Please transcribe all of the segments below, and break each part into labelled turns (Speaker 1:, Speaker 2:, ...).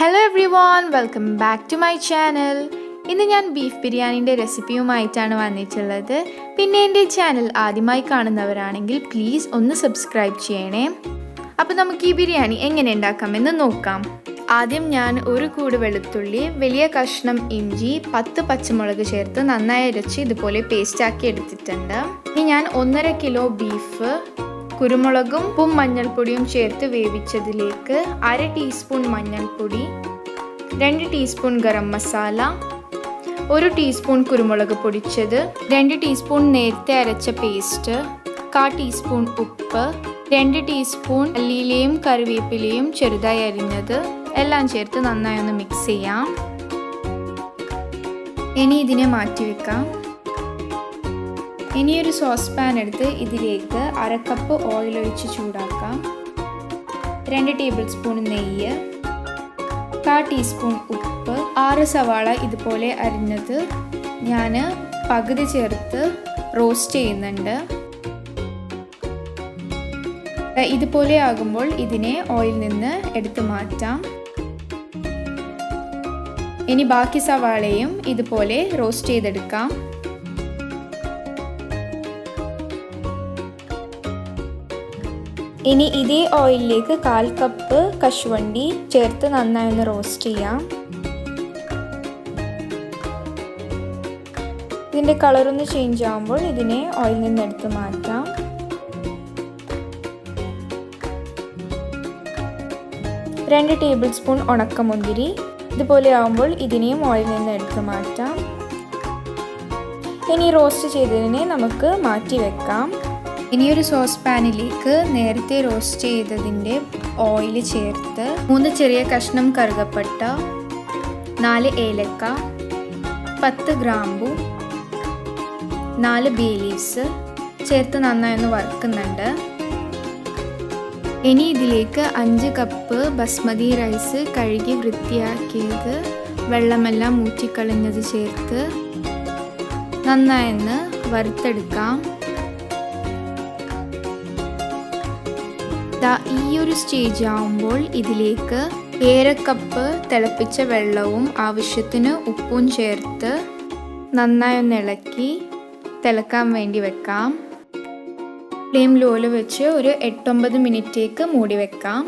Speaker 1: Hello everyone, welcome back to my channel. ഇന്ന് ഞാൻ beef ബിരിയാണിയുടെ റെസിപ്പിയുമായിട്ടാണ് വന്നിട്ടുള്ളത്. പിന്നെ എൻ്റെ ചാനൽ ആദ്യമായി കാണുന്നവരാണെങ്കിൽ പ്ലീസ് ഒന്ന് സബ്സ്ക്രൈബ് ചെയ്യണേ. അപ്പോൾ നമുക്ക് ഈ ബിരിയാണി എങ്ങനെ ഉണ്ടാക്കാമെന്ന് നോക്കാം. ആദ്യം ഞാൻ ഒരു കൂട് വെളുത്തുള്ളി, വലിയ കഷ്ണം ഇഞ്ചി, 10 പച്ചമുളക് ചേർത്ത് നന്നായി അരച്ച് ഇതുപോലെ പേസ്റ്റ് ആക്കി എടുത്തിട്ടുണ്ട്. ഇനി ഞാൻ 1.5 കിലോ ബീഫ് കുരുമുളകും ഉപ്പും മഞ്ഞൾപ്പൊടിയും ചേർത്ത് വേവിച്ചതിലേക്ക് 1/2 ടീസ്പൂൺ മഞ്ഞൾപ്പൊടി, 2 ടീസ്പൂൺ ഗരം മസാല, 1 ടീസ്പൂൺ കുരുമുളക് പൊടിച്ചത്, 2 ടീസ്പൂൺ നേരത്തെ അരച്ച പേസ്റ്റ്, 1/4 ടീസ്പൂൺ ഉപ്പ്, 2 ടീസ്പൂൺ മല്ലിയിലയും കറിവേപ്പിലയും ചെറുതായി അരിഞ്ഞത് എല്ലാം ചേർത്ത് നന്നായി ഒന്ന് മിക്സ് ചെയ്യാം. ഇനി ഇതിനെ മാറ്റി വെക്കാം. ഇനി ഒരു സോസ് പാൻ എടുത്ത് ഇതിലേക്ക് 1/2 കപ്പ് ഓയിൽ ഒഴിച്ച് ചൂടാക്കാം. 2 ടേബിൾ സ്പൂൺ നെയ്യ്, 1/4 ടീസ്പൂൺ ഉപ്പ്, 6 സവാള ഇതുപോലെ അരിഞ്ഞത് ഞാൻ പകുതി ചേർത്ത് റോസ്റ്റ് ചെയ്യുന്നുണ്ട്. ഇതുപോലെ ആകുമ്പോൾ ഇതിനെ ഓയിലിൽ നിന്ന് എടുത്ത് മാറ്റാം. ഇനി ബാക്കി സവാളയും ഇതുപോലെ റോസ്റ്റ് ചെയ്തെടുക്കാം. ഇനി ഇതേ ഓയിലിലേക്ക് 1/4 കപ്പ് കശുവണ്ടി ചേർത്ത് നന്നായി ഒന്ന് റോസ്റ്റ് ചെയ്യാം. ഇതിൻ്റെ കളറൊന്ന് ചേഞ്ച് ആകുമ്പോൾ ഇതിനെ ഓയിലിൽ നിന്ന് എടുത്ത് മാറ്റാം. 2 ടേബിൾ സ്പൂൺ ഉണക്കമുന്തിരി ഇതുപോലെ ആകുമ്പോൾ ഇതിനെയും ഓയിലിൽ നിന്ന് എടുത്ത് മാറ്റാം. ഇനി റോസ്റ്റ് ചെയ്തതിനെ നമുക്ക് മാറ്റി വെക്കാം. ഇനിയൊരു സോസ് പാനിലേക്ക് നേരത്തെ റോസ്റ്റ് ചെയ്തതിൻ്റെ ഓയിൽ ചേർത്ത് 3 ചെറിയ കഷ്ണം കറുകപ്പട്ട, 4 ഏലക്ക, 10 ഗ്രാമ്പു, 4 ബേ ലീവ്സ് ചേർത്ത് നന്നായി ഒന്ന് വറുക്കുന്നുണ്ട്. ഇനി ഇതിലേക്ക് 5 കപ്പ് ബസ്മതി റൈസ് കഴുകി വൃത്തിയാക്കിയത് വെള്ളമെല്ലാം ഊറ്റിക്കളഞ്ഞത് ചേർത്ത് നന്നായി ഒന്ന് വറുത്തെടുക്കാം. ഈ ഒരു സ്റ്റേജ് ആവുമ്പോൾ ഇതിലേക്ക് 1/2 കപ്പ് തിളപ്പിച്ച വെള്ളവും ആവശ്യത്തിന് ഉപ്പും ചേർത്ത് നന്നായി ഒന്ന് ഇളക്കി തിളക്കാൻ വേണ്ടി വെക്കാം. ഫ്ലെയിം ലോയിൽ വെച്ച് ഒരു 8-9 മിനിറ്റേക്ക് മൂടി വെക്കാം.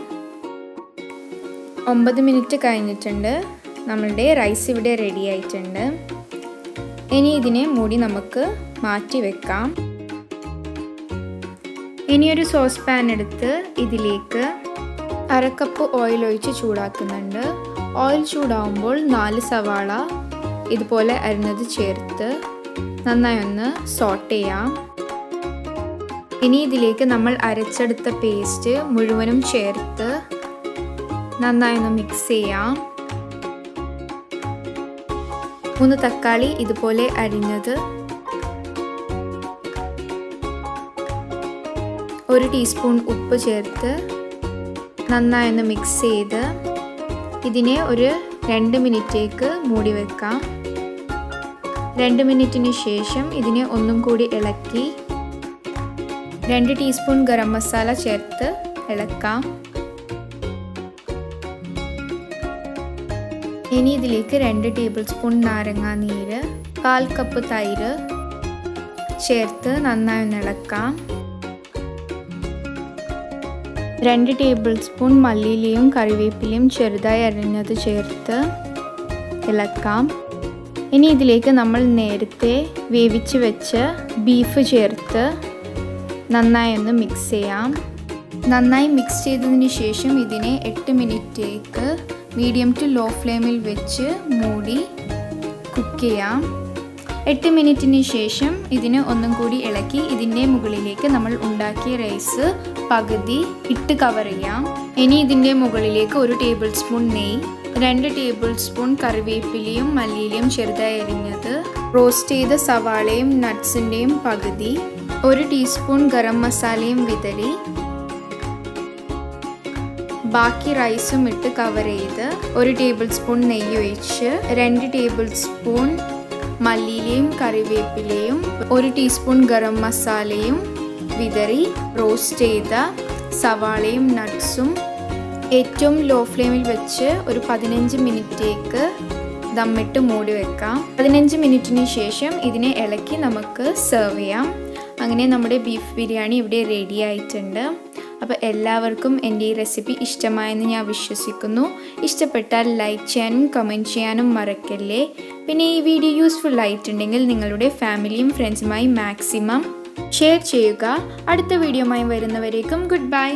Speaker 1: 9 മിനിറ്റ് കഴിഞ്ഞിട്ടുണ്ട്. നമ്മളുടെ റൈസ് ഇവിടെ റെഡി ആയിട്ടുണ്ട്. ഇനി ഇതിനെ മൂടി നമുക്ക് മാറ്റി വെക്കാം. ഇനിയൊരു സോസ് പാൻ എടുത്ത് ഇതിലേക്ക് 1/2 കപ്പ് ഓയിൽ ഒഴിച്ച് ചൂടാക്കുന്നുണ്ട്. ഓയിൽ ചൂടാവുമ്പോൾ 4 സവാള ഇതുപോലെ അരിഞ്ഞത് ചേർത്ത് നന്നായി ഒന്ന് സോട്ട് ചെയ്യാം. ഇനി ഇതിലേക്ക് നമ്മൾ അരച്ചെടുത്ത പേസ്റ്റ് മുഴുവനും ചേർത്ത് നന്നായി ഒന്ന് മിക്സ് ചെയ്യാം. 3 തക്കാളി ഇതുപോലെ അരിഞ്ഞത്, 1 ടീസ്പൂൺ ഉപ്പ് ചേർത്ത് നന്നായി ഒന്ന് മിക്സ് ചെയ്ത് ഇതിനെ ഒരു 2 മിനിറ്റേക്ക് മൂടി വെക്കാം. 2 മിനിറ്റിന് ശേഷം ഇതിനെ ഒന്നും കൂടി ഇളക്കി 2 ടീസ്പൂൺ ഗരം മസാല ചേർത്ത് ഇളക്കാം. ഇനി ഇതിലേക്ക് 2 ടേബിൾ സ്പൂൺ നാരങ്ങാ നീര്, 1/4 കപ്പ് തൈര് ചേർത്ത് നന്നായി ഒന്ന് ഇളക്കാം. 2 ടേബിൾ സ്പൂൺ മല്ലിയിലയും കറിവേപ്പിലയും ചെറുതായി അരിഞ്ഞത് ചേർത്ത് ഇളക്കാം. ഇനി ഇതിലേക്ക് നമ്മൾ നേരത്തെ വേവിച്ച് വെച്ച ബീഫ് ചേർത്ത് നന്നായി ഒന്ന് മിക്സ് ചെയ്യാം. നന്നായി മിക്സ് ചെയ്തതിന് ശേഷം ഇതിനെ 8 മിനിറ്റേക്ക് മീഡിയം ടു ലോ ഫ്ലെയിമിൽ വെച്ച് മൂടി കുക്ക് ചെയ്യാം. 8 മിനിറ്റിന് ശേഷം ഇതിന് ഒന്നും കൂടി ഇളക്കി ഇതിൻ്റെ മുകളിലേക്ക് നമ്മൾ ഉണ്ടാക്കിയ റൈസ് പകുതി ഇട്ട് കവർ ചെയ്യാം. ഇനി ഇതിൻ്റെ മുകളിലേക്ക് 1 ടേബിൾ സ്പൂൺ നെയ്യ്, 2 ടേബിൾ സ്പൂൺ കറിവേപ്പിലയും മല്ലിയിലയും ചെറുതായി അരിഞ്ഞത്, റോസ്റ്റ് ചെയ്ത സവാളയും നട്ട്സിൻ്റെയും പകുതി, 1 ടീസ്പൂൺ ഗരം മസാലയും വിതറി ബാക്കി റൈസും ഇട്ട് കവർ ചെയ്ത് 1 ടേബിൾ സ്പൂൺ നെയ്യ് ഒഴിച്ച് 2 ടേബിൾ സ്പൂൺ മല്ലിയിലയും കറിവേപ്പിലയും 1 ടീസ്പൂൺ ഗരം മസാലയും വിതറി റോസ്റ്റ് ചെയ്ത സവാളയും നട്ട്സും ഏറ്റവും ലോ ഫ്ലെയിമിൽ വെച്ച് ഒരു 15 മിനിറ്റേക്ക് ദമ്മിട്ട് മൂടി വെക്കാം. 15 മിനിറ്റിന് ശേഷം ഇതിനെ ഇളക്കി നമുക്ക് സെർവ് ചെയ്യാം. അങ്ങനെ നമ്മുടെ ബീഫ് ബിരിയാണി ഇവിടെ റെഡി ആയിട്ടുണ്ട്. അപ്പോൾ എല്ലാവർക്കും എൻ്റെ ഈ റെസിപ്പി ഇഷ്ടമായെന്ന് ഞാൻ വിശ്വസിക്കുന്നു. ഇഷ്ടപ്പെട്ടാൽ ലൈക്ക് ചെയ്യാനും കമൻറ്റ് ചെയ്യാനും മറക്കല്ലേ. പിന്നെ ഈ വീഡിയോ യൂസ്ഫുൾ ആയിട്ടുണ്ടെങ്കിൽ നിങ്ങളുടെ ഫാമിലിയും ഫ്രണ്ട്സുമായി മാക്സിമം ഷെയർ ചെയ്യുക. അടുത്ത വീഡിയോയുമായി വരുന്നവരേക്കും ഗുഡ് ബൈ.